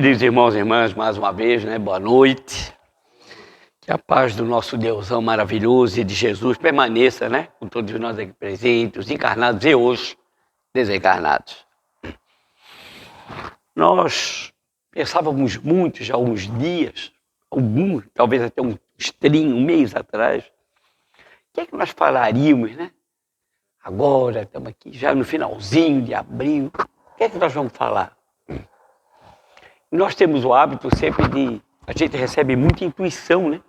Queridos irmãos e irmãs, mais uma vez, boa noite. Que a paz do nosso Deusão maravilhoso e de Jesus permaneça, com todos nós aqui presentes, os encarnados e os desencarnados. Nós pensávamos muito já há alguns dias, talvez até um mês atrás, o que é que nós falaríamos, Agora, estamos aqui já no finalzinho de abril, o que é que nós vamos falar? Nós temos o hábito sempre a gente recebe muita intuição, Em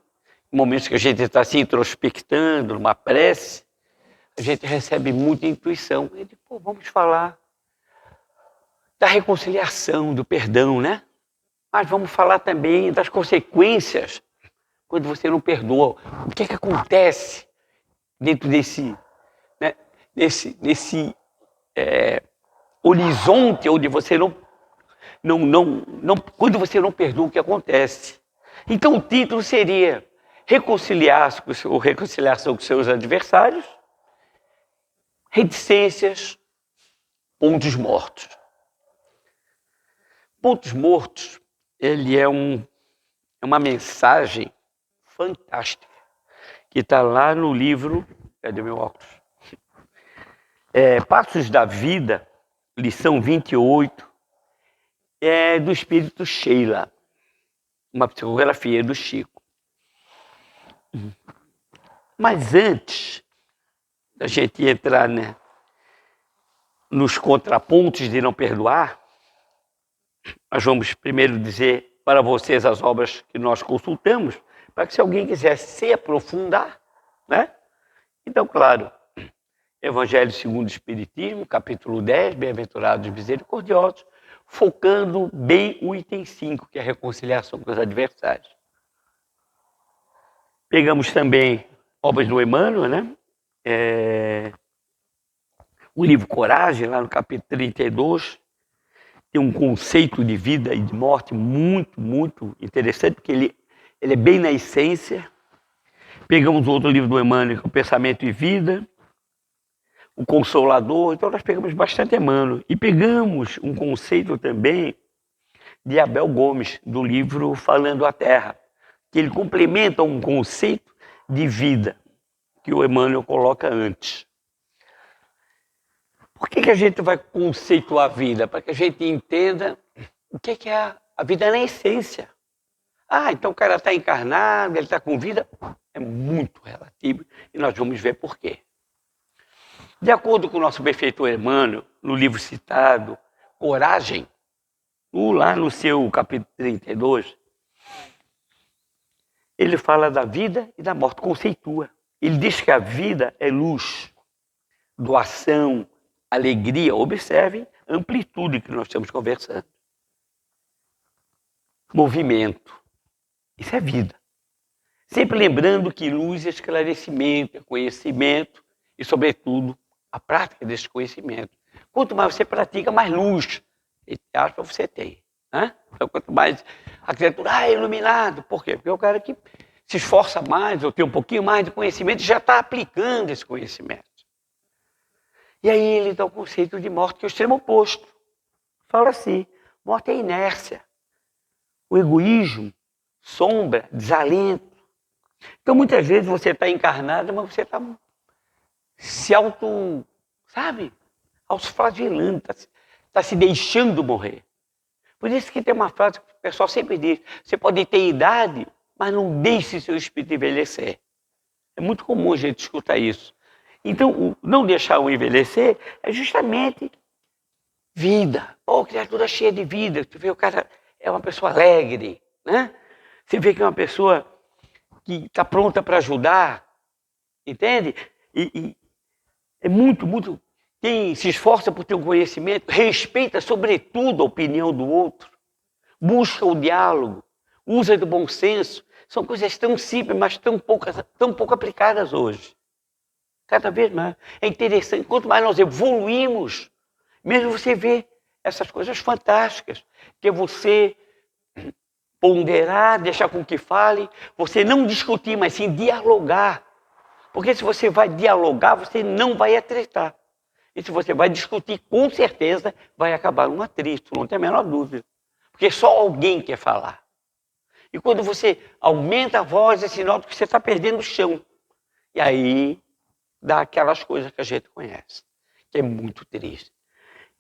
momentos que a gente está se introspectando, numa prece, a gente recebe muita intuição. E vamos falar da reconciliação, do perdão, Mas vamos falar também das consequências quando você não perdoa. O que é que acontece dentro desse horizonte onde você quando você não perdoa, o que acontece? Então o título seria reconciliação com seus adversários, reticências, pontos mortos. Pontos mortos, ele é uma mensagem fantástica, que está lá no livro, cadê meu óculos? Passos da Vida, lição 28, do Espírito Sheila, uma psicografia do Chico. Mas antes da gente entrar nos contrapontos de não perdoar, nós vamos primeiro dizer para vocês as obras que nós consultamos, para que se alguém quiser se aprofundar, Então, claro, Evangelho segundo o Espiritismo, capítulo 10, Bem-aventurados misericordiosos, focando bem o item 5, que é a reconciliação com os adversários. Pegamos também obras do Emmanuel, O livro Coragem, lá no capítulo 32, tem um conceito de vida e de morte muito, muito interessante, porque ele é bem na essência. Pegamos outro livro do Emmanuel, que é o Pensamento e Vida, o Consolador. Então nós pegamos bastante Emmanuel. E pegamos um conceito também de Abel Gomes, do livro Falando a Terra, que ele complementa um conceito de vida que o Emmanuel coloca antes. Por que a gente vai conceituar a vida? Para que a gente entenda o que é a vida na essência. Então o cara está encarnado, ele está com vida. É muito relativo e nós vamos ver por quê. De acordo com o nosso benfeitor Emmanuel, no livro citado, Coragem, lá no seu capítulo 32, ele fala da vida e da morte, conceitua. Ele diz que a vida é luz, doação, alegria. Observem a amplitude que nós estamos conversando. Movimento. Isso é vida. Sempre lembrando que luz é esclarecimento, é conhecimento e, sobretudo, a prática desse conhecimento. Quanto mais você pratica, mais luz, entre aspas, você tem. Então, quanto mais a criatura é iluminado. Por quê? Porque é o cara que se esforça mais, ou tem um pouquinho mais de conhecimento, e já está aplicando esse conhecimento. E aí ele dá o conceito de morte, que é o extremo oposto. Fala assim, morte é inércia. O egoísmo, sombra, desalento. Então muitas vezes você está encarnado, mas você está se autoflagelando, está se deixando morrer. Por isso que tem uma frase que o pessoal sempre diz, você pode ter idade, mas não deixe seu espírito envelhecer. É muito comum a gente escutar isso. Então, o não deixar o envelhecer é justamente vida. Criatura cheia de vida. Você vê o cara é uma pessoa alegre, Você vê que é uma pessoa que está pronta para ajudar, entende? E é muito, muito... Quem se esforça por ter um conhecimento, respeita sobretudo a opinião do outro, busca o diálogo, usa do bom senso. São coisas tão simples, mas tão pouco aplicadas hoje. Cada vez mais. É interessante, quanto mais nós evoluímos, mesmo você vê essas coisas fantásticas, que é você ponderar, deixar com que fale, você não discutir, mas sim dialogar. Porque se você vai dialogar, você não vai atritar. E se você vai discutir, com certeza vai acabar num atrito, não tem a menor dúvida. Porque só alguém quer falar. E quando você aumenta a voz, é sinal de que você está perdendo o chão. E aí dá aquelas coisas que a gente conhece, que é muito triste.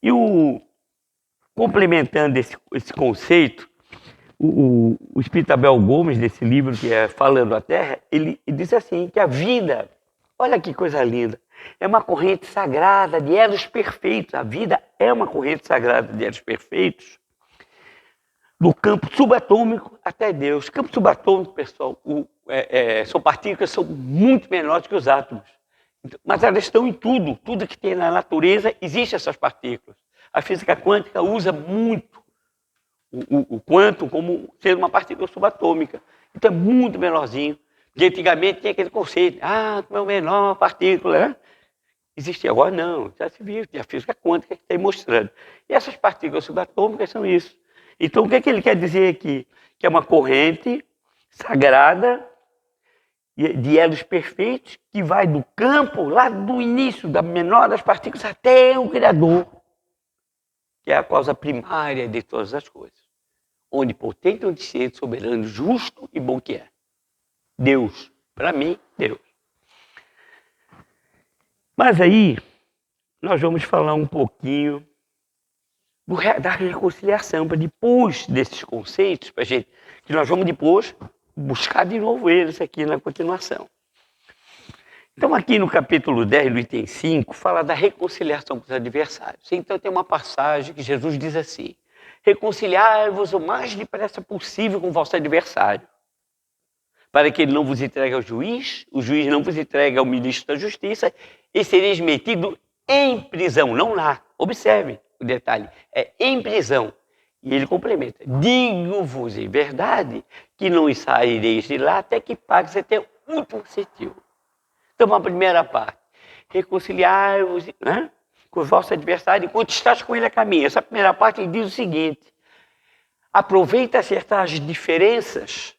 E complementando esse conceito, o Espírito Abel Gomes, nesse livro que é Falando a Terra, ele diz assim, que a vida, olha que coisa linda, é uma corrente sagrada de elos perfeitos. A vida é uma corrente sagrada de elos perfeitos, do campo subatômico até Deus. Campo subatômico, pessoal, são partículas que são muito menores que os átomos. Mas elas estão em tudo. Tudo que tem na natureza, existem essas partículas. A física quântica usa muito o quantum como sendo uma partícula subatômica. Então é muito menorzinho. Porque antigamente tinha aquele conceito, como é o menor partícula, né? Existia, agora não, já se viu, tem a física quântica que está mostrando. E essas partículas subatômicas são isso. Então o que ele quer dizer aqui? Que é uma corrente sagrada de elos perfeitos que vai do campo, lá do início, da menor das partículas, até o Criador, que é a causa primária de todas as coisas. Onipotente, onisciente, soberano, justo e bom que é. Deus. Para mim, Deus. Mas aí, nós vamos falar um pouquinho da reconciliação, para depois desses conceitos, para gente, que nós vamos depois buscar de novo eles aqui na continuação. Então, aqui no capítulo 10, no item 5, fala da reconciliação com os adversários. Então, tem uma passagem que Jesus diz assim: reconciliai-vos o mais depressa possível com o vosso adversário, para que ele não vos entregue ao juiz, o juiz não vos entregue ao ministro da justiça, e sereis metido em prisão, não lá. Observe o detalhe, é em prisão. E ele complementa: digo-vos em verdade que não saireis de lá até que pagues até o último centavo. Então, a primeira parte, reconciliai-vos, né, com o vosso adversário enquanto estás com ele a caminho. Essa primeira parte ele diz o seguinte: aproveita acertar as diferenças,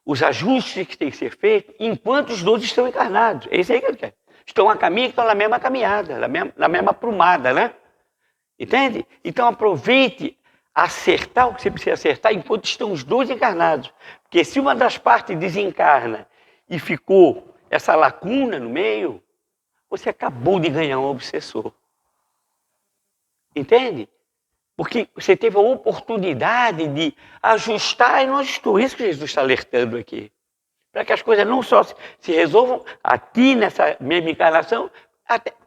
os ajustes que têm que ser feitos, enquanto os dois estão encarnados. É isso aí que ele quer. Estão a caminho, estão na mesma caminhada, na mesma aprumada, né? Entende? Então aproveite acertar o que você precisa acertar enquanto estão os dois encarnados. Porque se uma das partes desencarna e ficou essa lacuna no meio, você acabou de ganhar um obsessor. Entende? Porque você teve a oportunidade de ajustar e não ajustou. Isso que Jesus está alertando aqui. Para que as coisas não só se resolvam aqui nessa mesma encarnação,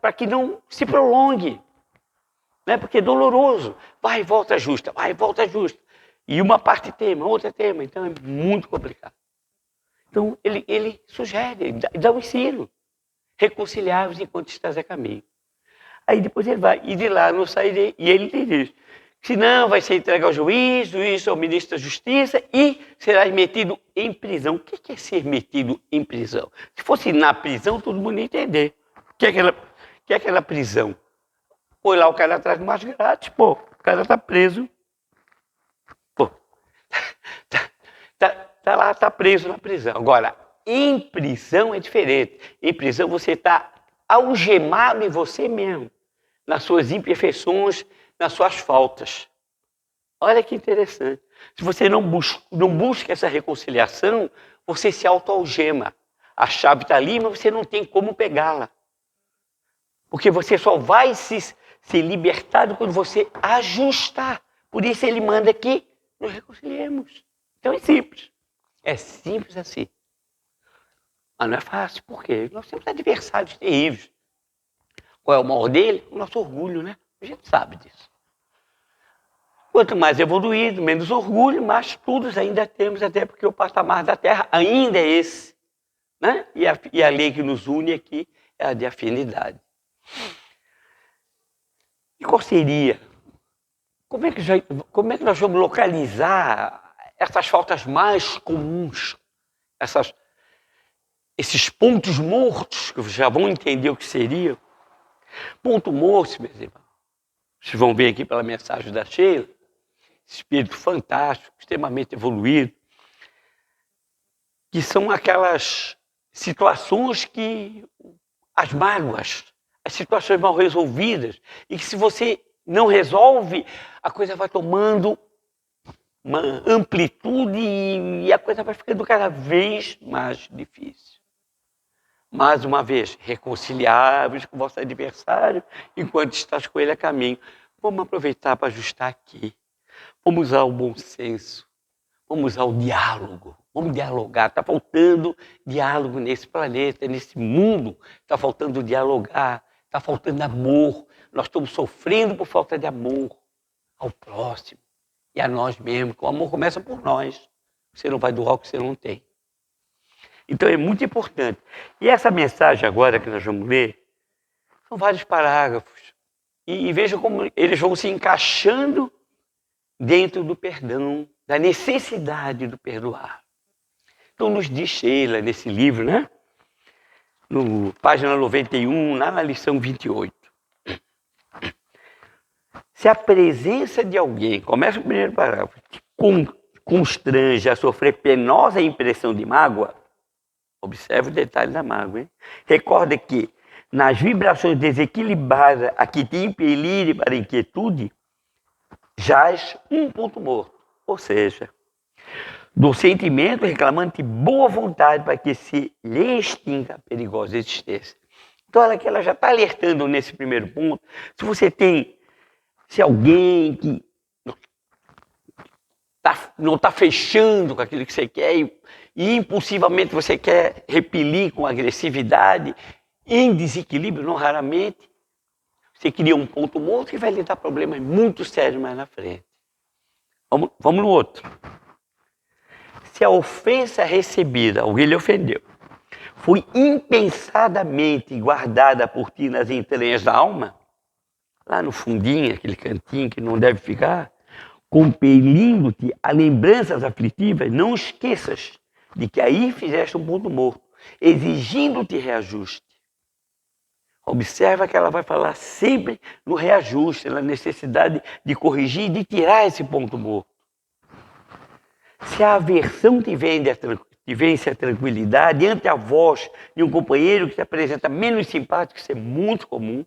para que não se prolongue. Né? Porque é doloroso. Vai e volta justa, vai e volta justa. E uma parte tema, outra tema. Então é muito complicado. Então ele sugere, dá um ensino. Reconciliar-vos enquanto estás a caminho. Aí depois ele vai, e de lá não sairei. E ele diz: se não, vai ser entregue ao juiz ao ministro da justiça e serás metido em prisão. O que é ser metido em prisão? Se fosse na prisão, todo mundo ia entender. O que é aquela prisão? Põe lá o cara atrás do mais grátis, o cara está preso. Tá lá, está preso na prisão. Agora, em prisão é diferente. Em prisão você está algemado em você mesmo, nas suas imperfeições, nas suas faltas. Olha que interessante. Se você não busca essa reconciliação, você se autoalgema. A chave está ali, mas você não tem como pegá-la. Porque você só vai se libertar quando você ajustar. Por isso ele manda que nos reconciliemos. Então é simples. É simples assim. Mas não é fácil. Por quê? Nós temos adversários terríveis. Qual é o maior dele? O nosso orgulho, né? A gente sabe disso. Quanto mais evoluído, menos orgulho, mais estudos ainda temos, até porque o patamar da Terra ainda é esse. Né? E a lei que nos une aqui é a de afinidade. E qual seria? Como é que nós vamos localizar essas faltas mais comuns? Esses pontos mortos, que já vão entender o que seria. Ponto morto, meus irmãos. Vocês vão ver aqui pela mensagem da Sheila. Espírito fantástico, extremamente evoluído, que são aquelas situações que as mágoas, as situações mal resolvidas, e que se você não resolve, a coisa vai tomando uma amplitude e a coisa vai ficando cada vez mais difícil. Mais uma vez, reconciliáveis com o vosso adversário enquanto estás com ele a caminho. Vamos aproveitar para ajustar aqui. Vamos usar o bom senso. Vamos usar o diálogo. Vamos dialogar. Está faltando diálogo nesse planeta, nesse mundo. Está faltando dialogar. Está faltando amor. Nós estamos sofrendo por falta de amor ao próximo e a nós mesmos. O amor começa por nós. Você não vai doar o que você não tem. Então é muito importante. E essa mensagem agora que nós vamos ler, são vários parágrafos. E veja como eles vão se encaixando dentro do perdão, da necessidade do perdoar. Então nos diz Sheila, nesse livro, né? No página 91, lá na lição 28. Se a presença de alguém, começa o primeiro parágrafo, te constrange a sofrer penosa impressão de mágoa, observe o detalhe da mágoa, hein? Recorda que nas vibrações desequilibradas a que te impelirem para a inquietude, jaz um ponto morto. Ou seja, do sentimento reclamando de boa vontade para que se lhe extinga a perigosa existência. Então, olha que ela já está alertando nesse primeiro ponto. Se alguém que não está fechando com aquilo que você quer e impulsivamente você quer repelir com agressividade, em desequilíbrio, não raramente, você cria um ponto morto que vai lhe dar problemas muito sérios mais na frente. Vamos no outro. Se a ofensa recebida, alguém lhe ofendeu, foi impensadamente guardada por ti nas entranhas da alma, lá no fundinho, aquele cantinho que não deve ficar, compelindo-te a lembranças aflitivas, não esqueças de que aí fizeste um ponto morto, exigindo-te reajuste. Observa que ela vai falar sempre no reajuste, na necessidade de corrigir, de tirar esse ponto morto. Se a aversão te vence a tranquilidade diante a voz de um companheiro que se apresenta menos simpático, isso é muito comum,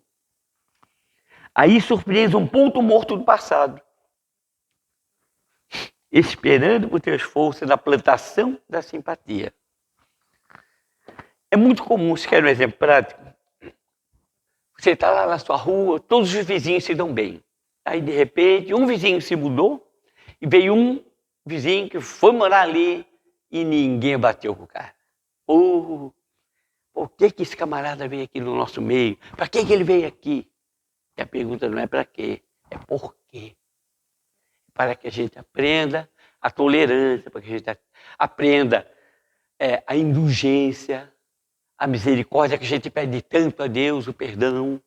aí surpreende um ponto morto do passado, esperando por teu esforço na plantação da simpatia. É muito comum, se quer um exemplo prático, você está lá na sua rua, todos os vizinhos se dão bem. Aí, de repente, um vizinho se mudou e veio um vizinho que foi morar ali e ninguém bateu com o cara. Por que esse camarada veio aqui no nosso meio? Para que ele veio aqui? E a pergunta não é para quê, é por quê. Para que a gente aprenda a tolerância, para que a gente aprenda a indulgência, a misericórdia que a gente pede tanto a Deus, o perdão.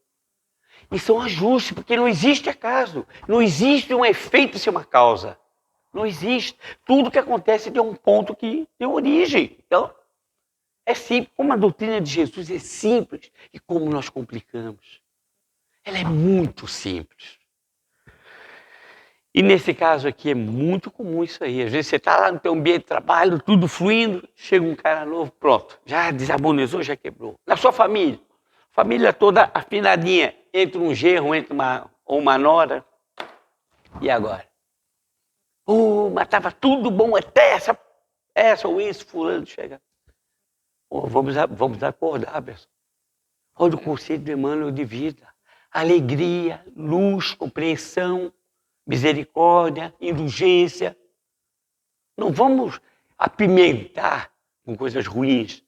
E são ajustes, porque não existe acaso, não existe um efeito sem uma causa. Não existe. Tudo que acontece tem um ponto que tem origem. Então, é simples. Como a doutrina de Jesus é simples e como nós complicamos. Ela é muito simples. E nesse caso aqui é muito comum isso aí. Às vezes você está lá no teu ambiente de trabalho, tudo fluindo, chega um cara novo, pronto, já desarmonizou, já quebrou. Na sua família, família toda afinadinha, entre um genro, entre uma nora, e agora? Mas estava tudo bom até essa ou esse fulano chega. Vamos acordar, pessoal. Olha o conceito do Emmanuel de vida. Alegria, luz, compreensão, misericórdia, indulgência. Não vamos apimentar com coisas ruins.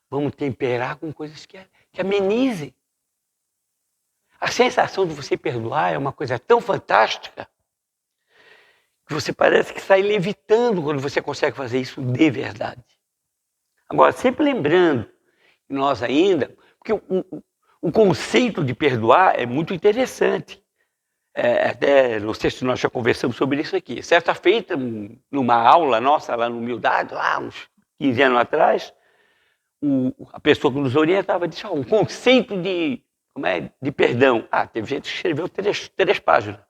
Vamos temperar com coisas que amenizem. A sensação de você perdoar é uma coisa tão fantástica que você parece que sai levitando quando você consegue fazer isso de verdade. Agora, sempre lembrando que nós ainda... Porque o conceito de perdoar é muito interessante. Até, não sei se nós já conversamos sobre isso aqui. Certa feita, numa aula nossa lá no Humildade, lá uns 15 anos atrás, a pessoa que nos orientava disse, um conceito de perdão. Teve gente que escreveu três páginas.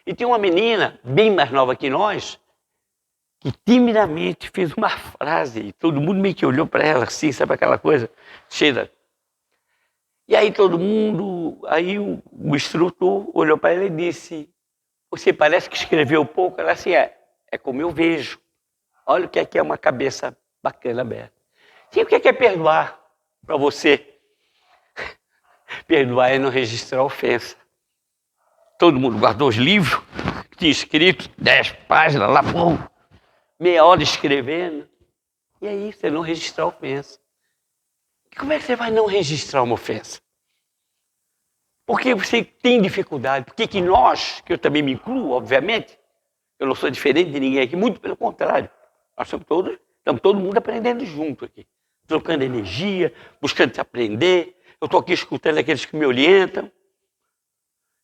E tem uma menina, bem mais nova que nós, que timidamente fez uma frase, e todo mundo meio que olhou para ela assim, sabe aquela coisa? Cheira. E aí aí o instrutor olhou para ela e disse, você parece que escreveu pouco? Ela assim, É como eu vejo. Olha o que é uma cabeça bacana aberta. E o que é perdoar para você? Perdoar é não registrar ofensa. Todo mundo guardou os livros, tinha escrito 10 páginas lá, pô, meia hora escrevendo. E aí você não registrar ofensa. E como é que você vai não registrar uma ofensa? Porque você tem dificuldade. Por que nós, que eu também me incluo, obviamente, eu não sou diferente de ninguém aqui, muito pelo contrário. Nós estamos todo mundo aprendendo junto aqui. Trocando energia, buscando se aprender. Eu estou aqui escutando aqueles que me orientam.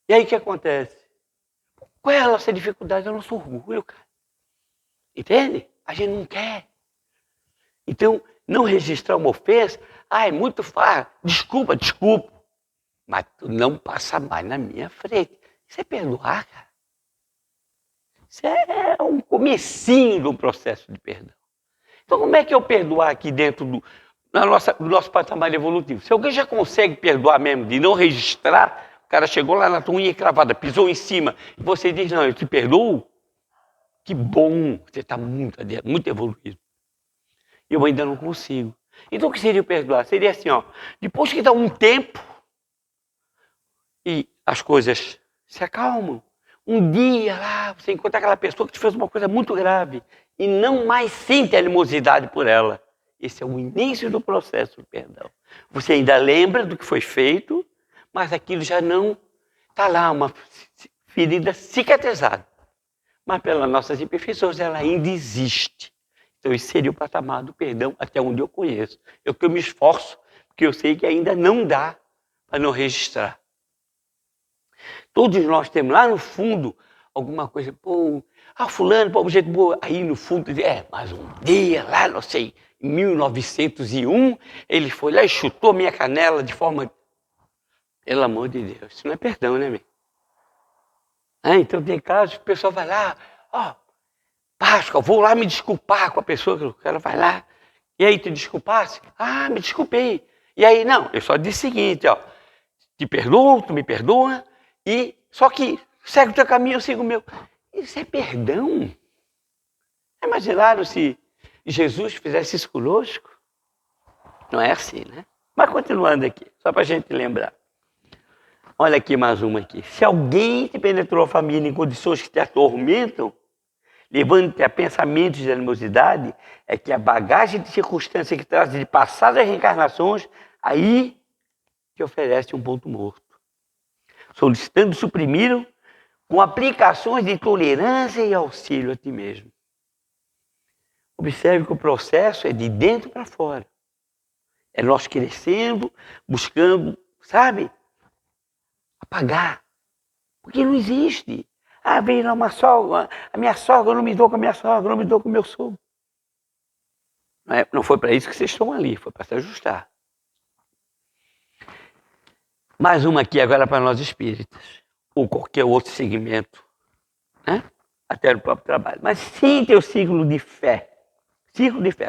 E aí o que acontece? Qual é a nossa dificuldade? É o nosso orgulho, cara. Entende? A gente não quer. Então, não registrar uma ofensa, é muito fácil. Desculpa. Mas tu não passa mais na minha frente. Isso é perdoar, cara. Isso é um comecinho do processo de perdão. Então, como é que eu perdoar aqui dentro do nosso patamar evolutivo? Se alguém já consegue perdoar mesmo, de não registrar, o cara chegou lá na tua unha cravada, pisou em cima, e você diz, não, eu te perdoo, que bom, você está muito evoluído. Eu ainda não consigo. Então, o que seria perdoar? Seria assim, ó, depois que dá um tempo, e as coisas se acalmam, um dia lá, você encontra aquela pessoa que te fez uma coisa muito grave, e não mais sente animosidade por ela. Esse é o início do processo de perdão. Você ainda lembra do que foi feito, mas aquilo já não está lá, uma ferida cicatrizada. Mas pelas nossas imperfeições ela ainda existe. Então esse seria o patamar do perdão até onde eu conheço. Eu me esforço, porque eu sei que ainda não dá para não registrar. Todos nós temos lá no fundo alguma coisa, fulano, pô, jeito boa. Aí no fundo, mas um dia lá, não sei, em 1901, ele foi lá e chutou minha canela de forma... Pelo amor de Deus, isso não é perdão, né, amigo? Então tem casos que o pessoal vai lá, Páscoa, vou lá me desculpar com a pessoa, que o cara vai lá, e aí te desculpasse? Me desculpei. E aí, não, eu só disse o seguinte, te perdoo, tu me perdoa, e só que segue o teu caminho, eu sigo o meu. Isso é perdão? Imaginaram se Jesus fizesse isso conosco? Não é assim, né? Mas continuando aqui, só para a gente lembrar. Olha aqui mais uma aqui. Se alguém te penetrou a família em condições que te atormentam, levando-te a pensamentos de animosidade, é que a bagagem de circunstância que traz de passadas reencarnações, aí te oferece um ponto morto. Solicitando suprimir com aplicações de tolerância e auxílio a ti mesmo. Observe que o processo é de dentro para fora. É nós crescendo, buscando, sabe? Apagar. Porque não existe. Veio lá uma sogra, a minha sogra, eu não me dou com a minha sogra, eu não me dou com o meu sogro. Não foi para isso que vocês estão ali, foi para se ajustar. Mais uma aqui agora para nós espíritas, ou qualquer outro segmento, né? Até no próprio trabalho. Mas sem ter o ciclo de fé,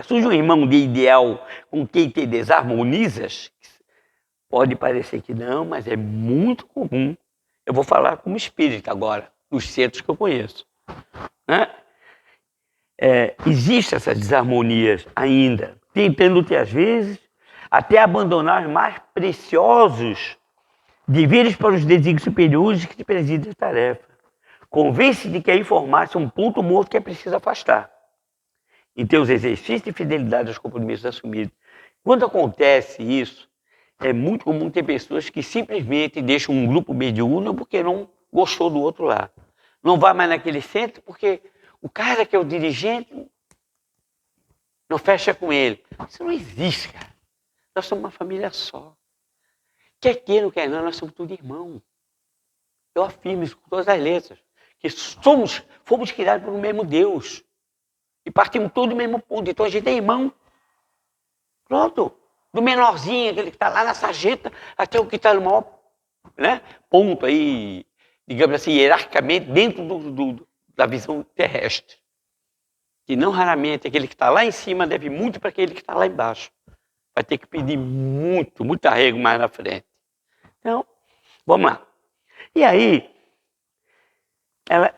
surge um irmão de ideal com quem te desarmonizas, pode parecer que não, mas é muito comum. Eu vou falar como espírita agora, dos centros que eu conheço. Né? Existem essas desarmonias ainda, tentando-te às vezes até abandonar os mais preciosos deveres para os desígnios superiores que te presidem a tarefa. Convence de que a informática é um ponto morto que é preciso afastar. Em teus exercícios de fidelidade aos compromissos assumidos. Quando acontece isso, é muito comum ter pessoas que simplesmente deixam um grupo mediúnico porque não gostou do outro lado. Não vai mais naquele centro porque o cara que é o dirigente não fecha com ele. Isso não existe, cara. Nós somos uma família só. Quer queira ou quer não, nós somos tudo irmão. Eu afirmo isso com todas as letras. Que fomos criados por um mesmo Deus. E partimos todos do mesmo ponto. Então a gente é irmão. Pronto. Do menorzinho, aquele que está lá na sarjeta, até o que está no maior, né, ponto aí, digamos assim, hierarquicamente, dentro da visão terrestre. E não raramente aquele que está lá em cima deve muito para aquele que está lá embaixo. Vai ter que pedir muito arrego mais na frente. Então, vamos lá. E aí, ela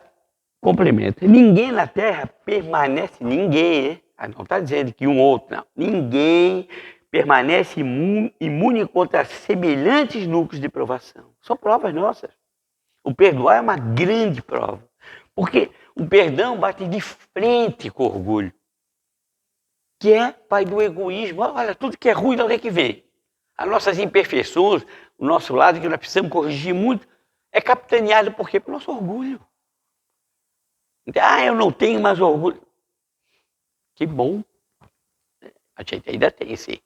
Complementa. Ninguém na Terra permanece, ninguém, hein? Não está dizendo que um outro, não. Ninguém permanece imune contra semelhantes núcleos de provação. São provas nossas. O perdoar é uma grande prova. Porque o perdão bate de frente com o orgulho, que é pai do egoísmo. Olha, tudo que é ruim, de onde é que vem? As nossas imperfeições, o nosso lado, que nós precisamos corrigir muito, é capitaneado por quê? Pelo nosso orgulho. Eu não tenho mais orgulho. Que bom. A gente ainda tem, sim.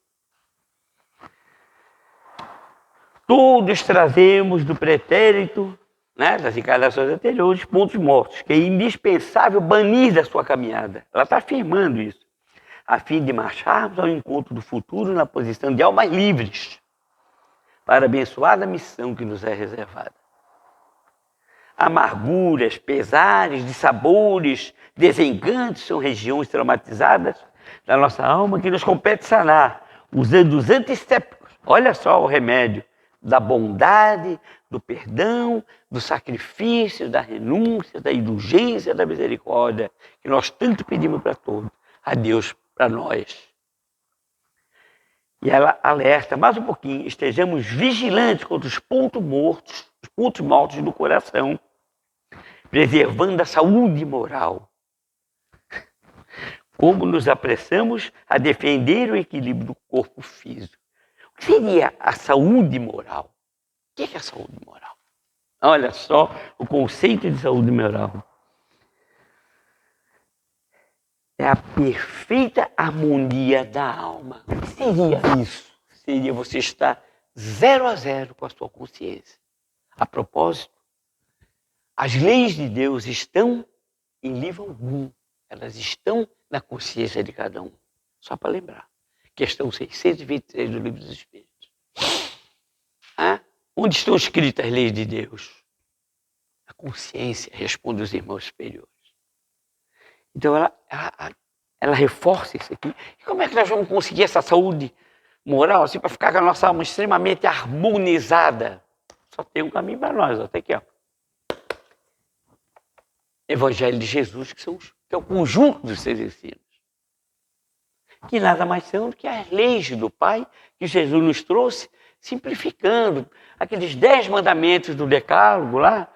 Todos trazemos do pretérito, né, das encarnações anteriores, pontos mortos, que é indispensável banir da sua caminhada. Ela está afirmando isso, a fim de marcharmos ao encontro do futuro na posição de almas livres, para a abençoada missão que nos é reservada. Amarguras, pesares, dissabores, desencantos são regiões traumatizadas da nossa alma que nos compete sanar, usando os antissépticos. Olha só o remédio da bondade, do perdão, do sacrifício, da renúncia, da indulgência, da misericórdia, que nós tanto pedimos para todos, a Deus para nós. E ela alerta mais um pouquinho, estejamos vigilantes contra os pontos mortos do coração, preservando a saúde moral. Como nos apressamos a defender o equilíbrio do corpo físico. O que seria a saúde moral? O que é a saúde moral? Olha só o conceito de saúde moral. É a perfeita harmonia da alma. O que seria isso? Seria você estar 0 a 0 com a sua consciência. A propósito, as leis de Deus estão em livro algum. Elas estão na consciência de cada um. Só para lembrar. Questão 623 do Livro dos Espíritos. Onde estão escritas as leis de Deus? A consciência, responde os irmãos superiores. Então ela reforça isso aqui. E como é que nós vamos conseguir essa saúde moral, assim, para ficar com a nossa alma extremamente harmonizada? Só tem um caminho para nós, até aqui, ó. Evangelho de Jesus, que é o conjunto dos seus ensinos. Que nada mais são do que as leis do Pai que Jesus nos trouxe, simplificando aqueles 10 mandamentos do Decálogo lá,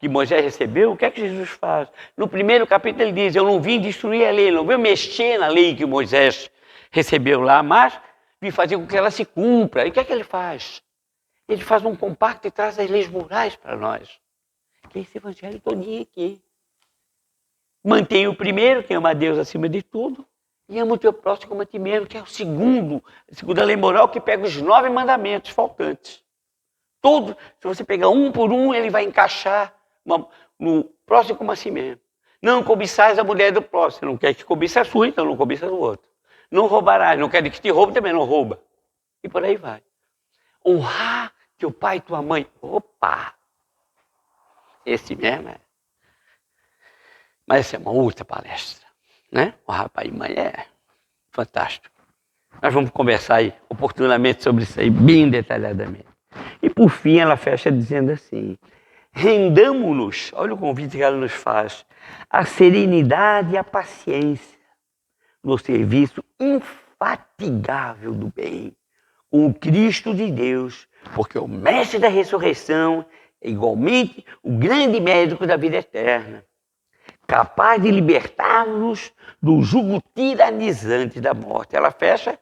que Moisés recebeu. O que é que Jesus faz? No primeiro capítulo ele diz, eu não vim destruir a lei, não vim mexer na lei que Moisés recebeu lá, mas vim fazer com que ela se cumpra. E o que é que ele faz? Ele faz um compacto e traz as leis morais para nós. Que é esse evangelho todinho aqui. Mantém o primeiro, que ama a Deus acima de tudo, e ama o teu próximo como a ti mesmo, que é a segunda lei moral, que pega os 9 mandamentos faltantes. Todo, se você pegar um por um, ele vai encaixar no próximo como a si mesmo. Não cobiçais a mulher do próximo, você não quer que cobiça a sua, então não cobiça do outro. Não roubarás, não quer que te roube, também não rouba. E por aí vai. Honrar teu pai e tua mãe. Opa! Esse mesmo é. Mas essa é uma outra palestra, né? Honrar pai e mãe é fantástico. Nós vamos conversar aí oportunamente sobre isso aí, bem detalhadamente. E por fim ela fecha dizendo assim, rendamo-nos, olha o convite que ela nos faz, a serenidade e a paciência no serviço infatigável do bem, com o Cristo de Deus, porque o mestre da ressurreição é igualmente o grande médico da vida eterna, capaz de libertar-nos do jugo tiranizante da morte. Ela fecha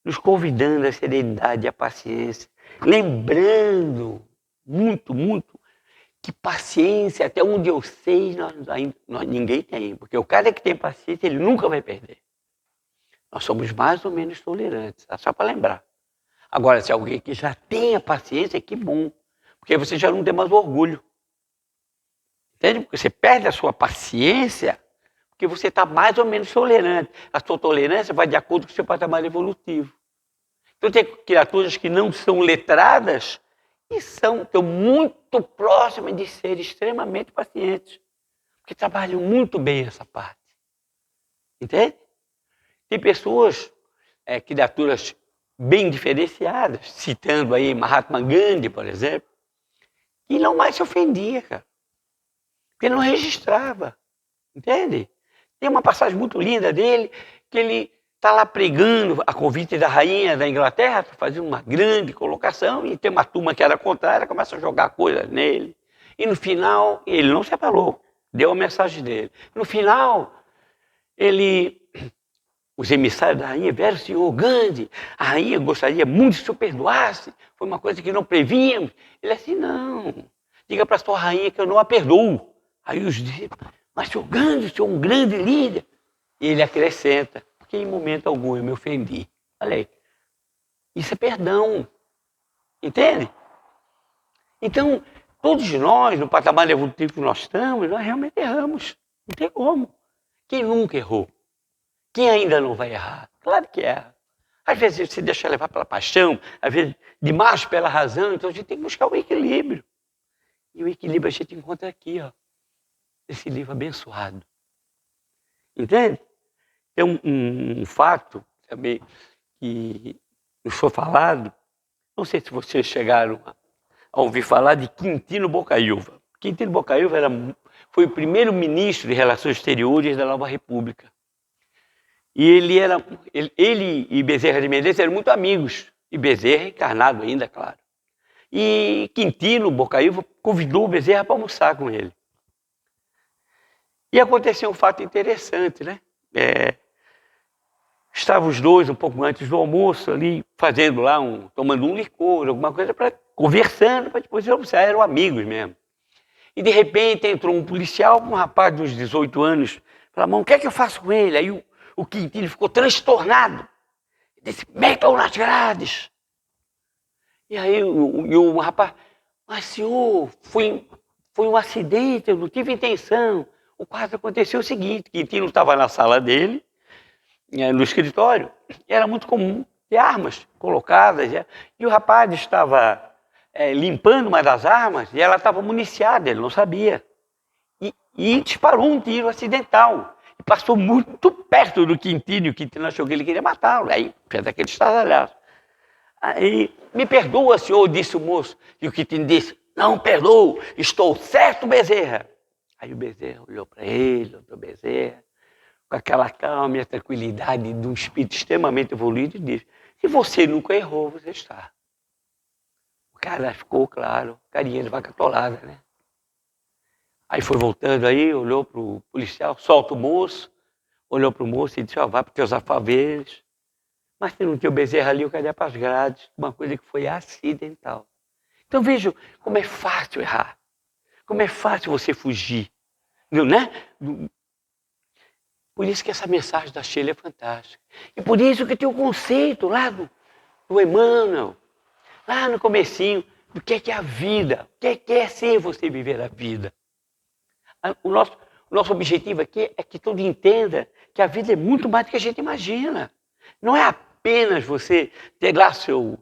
nos convidando à serenidade e à paciência, lembrando muito, muito, que paciência, até onde eu sei, ninguém tem. Porque o cara que tem paciência, ele nunca vai perder. Nós somos mais ou menos tolerantes, só para lembrar. Agora, se alguém que já tem a paciência, que bom. Porque você já não tem mais orgulho. Entende? Porque você perde a sua paciência, porque você está mais ou menos tolerante. A sua tolerância vai de acordo com o seu patamar evolutivo. Então tem criaturas que não são letradas e estão muito próximas de ser extremamente pacientes. Porque trabalham muito bem essa parte. Entende? Tem pessoas, criaturas bem diferenciadas, citando aí Mahatma Gandhi, por exemplo, que não mais se ofendia, cara. Ele não registrava, entende? Tem uma passagem muito linda dele, que ele está lá pregando a convite da rainha da Inglaterra, fazendo uma grande colocação, e tem uma turma que era contrária, começa a jogar coisas nele. E no final, ele não se abalou, deu a mensagem dele. No final, os emissários da rainha vieram, senhor Gandhi, a rainha gostaria muito que o senhor perdoasse, foi uma coisa que não prevíamos. Ele assim, não, diga para a sua rainha que eu não a perdoo. Aí os discípulos, mas senhor Gandhi, o senhor é um grande líder. E ele acrescenta, porque em momento algum eu me ofendi. Olha aí, isso é perdão, entende? Então, todos nós, no patamar evolutivo que nós estamos, nós realmente erramos, não tem como. Quem nunca errou? Quem ainda não vai errar? Claro que erra. Às vezes se deixa levar pela paixão, às vezes demais pela razão, então a gente tem que buscar o equilíbrio. E o equilíbrio a gente encontra aqui, ó, esse livro abençoado. Entende? Tem um fato também que nos foi falado, não sei se vocês chegaram a ouvir falar de Quintino Bocaiúva. Quintino Bocaiúva foi o primeiro ministro de Relações Exteriores da Nova República. E ele e Bezerra de Menezes eram muito amigos, e Bezerra encarnado ainda, claro. E Quintino Bocaiúva convidou o Bezerra para almoçar com ele. E aconteceu um fato interessante, né? Estavam os dois um pouco antes do almoço ali, fazendo lá, tomando um licor, alguma coisa, conversando, para depois almoçar, eram amigos mesmo. E de repente entrou um policial, um rapaz de uns 18 anos, falou, o que é que eu faço com ele? Aí o Quintino ficou transtornado. Disse, metam nas grades. E aí o rapaz, mas senhor, foi um acidente, eu não tive intenção. O quadro aconteceu o seguinte, Quintino estava na sala dele, no escritório, e era muito comum ter armas colocadas, e o rapaz estava limpando uma das armas, e ela estava municiada, ele não sabia. E disparou um tiro acidental. E passou muito perto do Quintino, e o Quintino achou que ele queria matá-lo. Aí fez aquele estardalhaço. Aí, me perdoa, senhor, disse o moço. E o Quintino disse, não perdoo, estou certo, Bezerra. Aí o Bezerra olhou para ele, outro Bezerra, com aquela calma e a tranquilidade de um espírito extremamente evoluído, e disse, se você nunca errou, você está. O cara ficou, claro, carinha de vaca atolada, né? Aí foi voltando aí, olhou para o policial, solta o moço, olhou para o moço e disse, vai para os teus afazeres. Mas se não tinha o Bezerra ali, eu caía para as grades, uma coisa que foi acidental. Então vejam como é fácil errar, como é fácil você fugir, né? Por isso que essa mensagem da Sheila é fantástica. E por isso que tem o conceito lá do Emmanuel, lá no comecinho, do que é a vida, o que é ser você viver a vida. O nosso objetivo aqui é que todo entenda que a vida é muito mais do que a gente imagina. Não é apenas você ter lá seu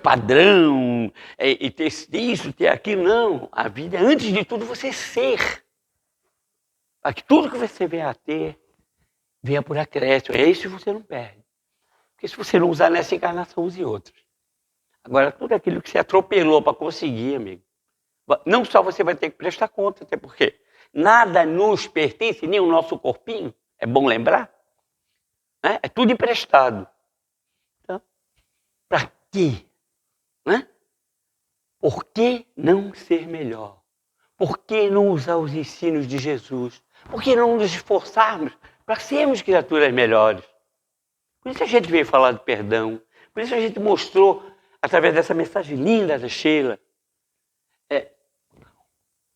padrão e ter isso, ter aquilo, não. A vida é, antes de tudo, você ser. Para que tudo que você venha a ter, venha por acréscimo. É isso que você não perde. Porque se você não usar nessa encarnação, use outras. Agora, tudo aquilo que você atropelou para conseguir, amigo, não só você vai ter que prestar conta, até porque nada nos pertence, nem o nosso corpinho, é bom lembrar, né? É tudo emprestado. Então, para quê? Né? Por que não ser melhor? Por que não usar os ensinos de Jesus? Por que não nos esforçarmos para sermos criaturas melhores? Por isso a gente veio falar de perdão, por isso a gente mostrou, através dessa mensagem linda da Sheila,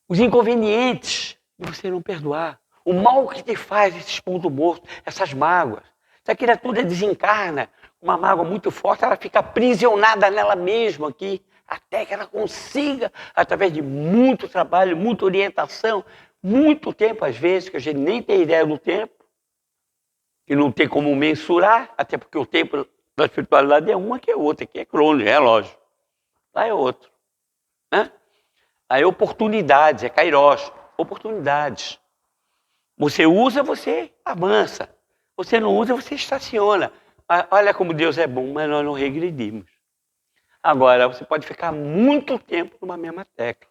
os inconvenientes de você não perdoar, o mal que te faz esses pontos mortos, essas mágoas. Se a criatura desencarna, uma mágoa muito forte, ela fica aprisionada nela mesma aqui, até que ela consiga, através de muito trabalho, muita orientação, muito tempo às vezes, que a gente nem tem ideia do tempo, que não tem como mensurar, até porque o tempo da espiritualidade é uma que é outra, que é crônico, é lógico. Lá é outro. Né? Aí oportunidades, é Kairos, oportunidades. Você usa, você avança. Você não usa, você estaciona. Olha como Deus é bom, mas nós não regredimos. Agora, você pode ficar muito tempo numa mesma tecla.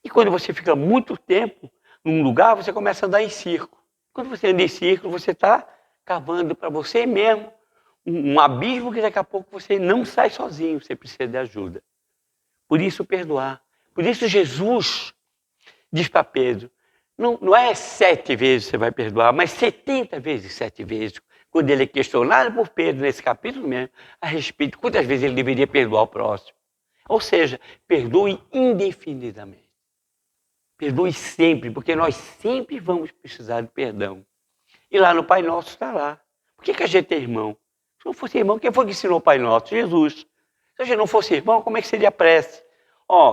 E quando você fica muito tempo, num lugar, você começa a andar em círculo. Quando você anda em círculo, você está cavando para você mesmo um abismo que daqui a pouco você não sai sozinho, você precisa de ajuda. Por isso perdoar. Por isso Jesus diz para Pedro, não é 7 vezes você vai perdoar, mas 70 vezes 7 vezes. Quando ele é questionado por Pedro, nesse capítulo mesmo, a respeito de quantas vezes ele deveria perdoar o próximo. Ou seja, perdoe indefinidamente. Perdoe sempre, porque nós sempre vamos precisar de perdão. E lá no Pai Nosso está lá. Por que a gente é irmão? Se não fosse irmão, quem foi que ensinou o Pai Nosso? Jesus. Se a gente não fosse irmão, como é que seria a prece?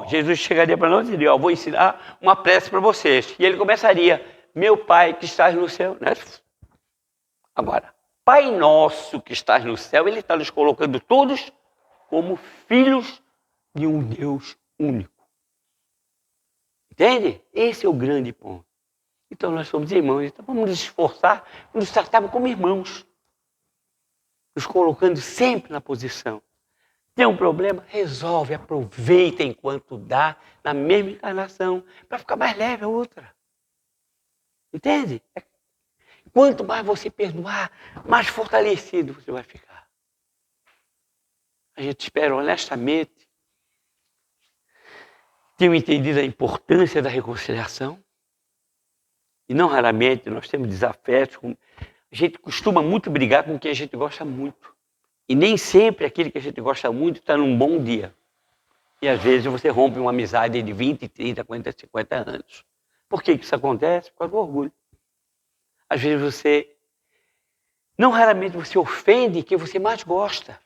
Jesus chegaria para nós e diria, vou ensinar uma prece para vocês. E ele começaria, meu Pai que estás no céu. Né? Agora, Pai Nosso que estás no céu, ele está nos colocando todos como filhos de um Deus único. Entende? Esse é o grande ponto. Então nós somos irmãos, então vamos nos esforçar, nos tratarmos como irmãos. Nos colocando sempre na posição. Tem um problema? Resolve, aproveita enquanto dá, na mesma encarnação, para ficar mais leve a outra. Entende? Quanto mais você perdoar, mais fortalecido você vai ficar. A gente espera honestamente, tenho entendido a importância da reconciliação, e não raramente nós temos desafetos, a gente costuma muito brigar com quem a gente gosta muito. E nem sempre aquele que a gente gosta muito está num bom dia. E às vezes você rompe uma amizade de 20, 30, 40, 50 anos. Por que isso acontece? Por causa do orgulho. Às vezes você, não raramente você ofende quem você mais gosta.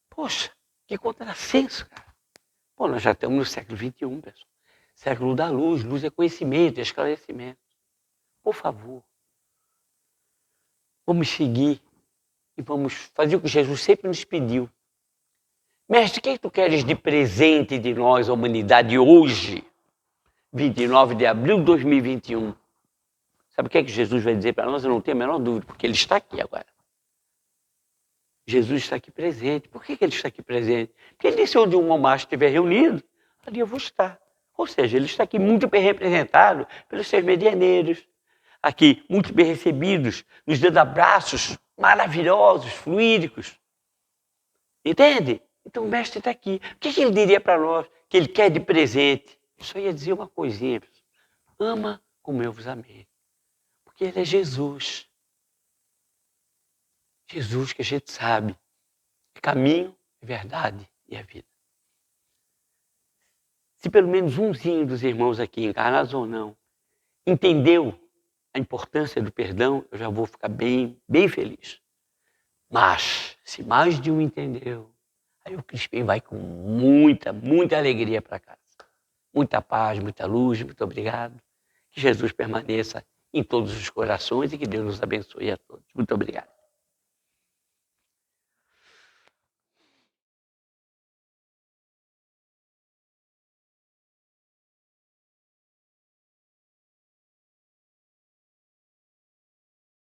Poxa, que contrassenso, cara. Pô, nós já estamos no século XXI, pessoal. Século da luz, luz é conhecimento, é esclarecimento. Por favor, vamos seguir e vamos fazer o que Jesus sempre nos pediu. Mestre, o que tu queres de presente de nós, a humanidade, hoje, 29 de abril de 2021? Sabe o que Jesus vai dizer para nós? Eu não tenho a menor dúvida, porque ele está aqui agora. Jesus está aqui presente. Por que ele está aqui presente? Porque ele disse, onde um ou mais estiver reunido, ali eu vou estar. Ou seja, ele está aqui muito bem representado pelos seus medianeiros, aqui muito bem recebidos, nos dando abraços maravilhosos, fluídicos. Entende? Então o mestre está aqui. O que ele diria para nós que ele quer de presente? Eu só ia dizer uma coisinha. Ama como eu vos amei. Porque ele é Jesus. Jesus que a gente sabe. É caminho, é verdade e é vida. Se pelo menos umzinho dos irmãos aqui, encarnados ou não, entendeu a importância do perdão, eu já vou ficar bem, bem feliz. Mas, se mais de um entendeu, aí o Crispim vai com muita, muita alegria para casa. Muita paz, muita luz, muito obrigado. Que Jesus permaneça em todos os corações e que Deus nos abençoe a todos. Muito obrigado.